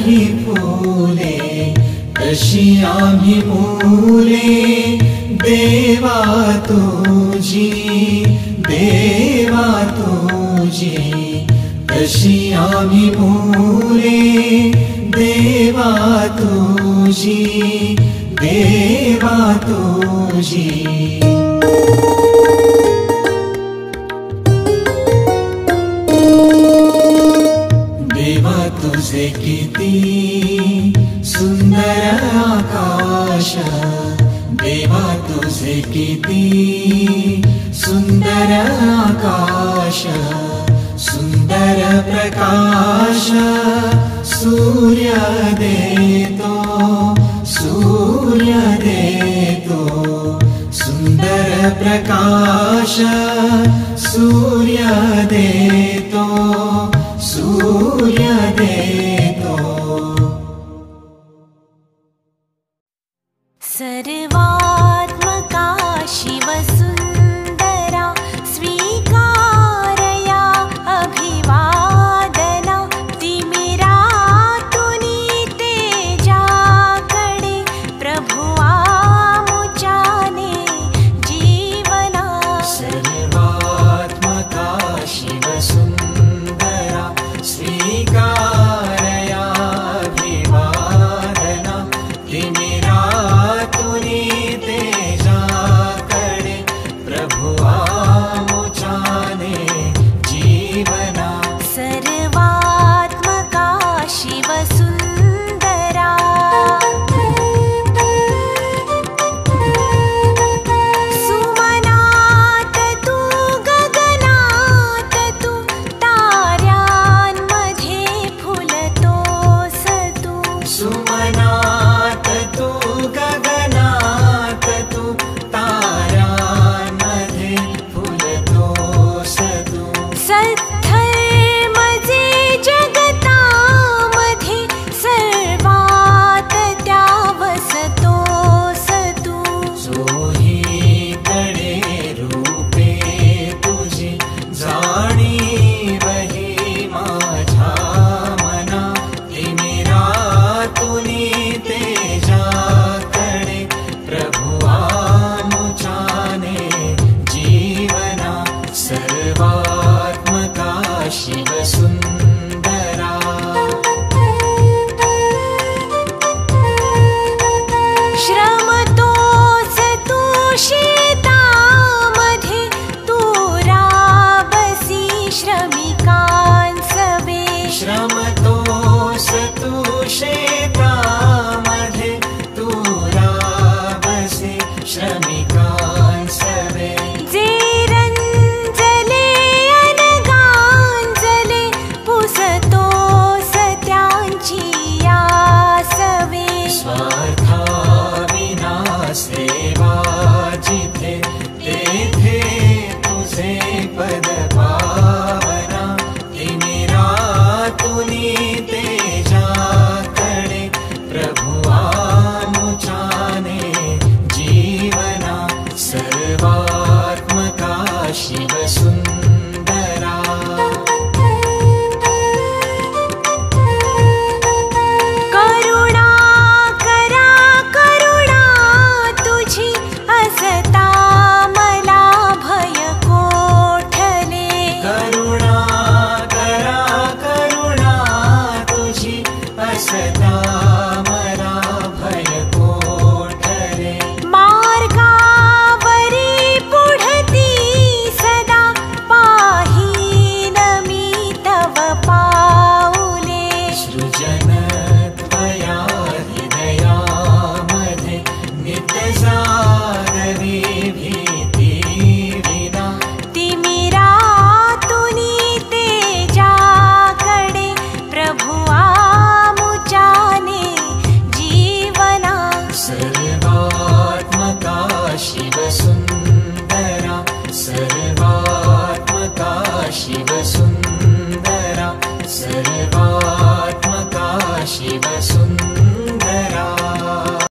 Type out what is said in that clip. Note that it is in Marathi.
ही फुले कशी आम्ही मुले देवा तुझी कशी आम्ही मुले देवा तुझी देवा तुझे किती सुंदर आकाश देवा तुझे किती सुंदर आकाश सुंदर प्रकाश सूर्य देतो सुंदर प्रकाश सूर्य देतो सर्वात्मका शिवसुन्दरा स्वीकारया अभिवादना तिमिरातुनी तेजाकडे प्रभुआ मुचाने जीवना सर्वात्मका शिवसुन्दरा स्वीकारया अभिवादना तिमिरातुनी तेजाकडे प्रभुआ मुचाने जीवना सर्वात्मका शिवसुन्दरा सुमनात तू गगनात तू ताऱ्यांमध्ये फुलतोस तू सुमनात तू गगनात तू ताऱ्यांमध्ये फुलतोस तू सत्धर्मजे जगतामध्ये सर्वात त्यावसतोस तू चोहीकडे रूपे तुझी जाणीवही माझ्या मना तिमिरातुनी तेजाकडे प्रभुआ मुचाने जीवना सर्वात्मका शिवसुन्दरा श्रमतोस तू शेतामध्ये तू राबसी श्रमिकांसवे श्रमतो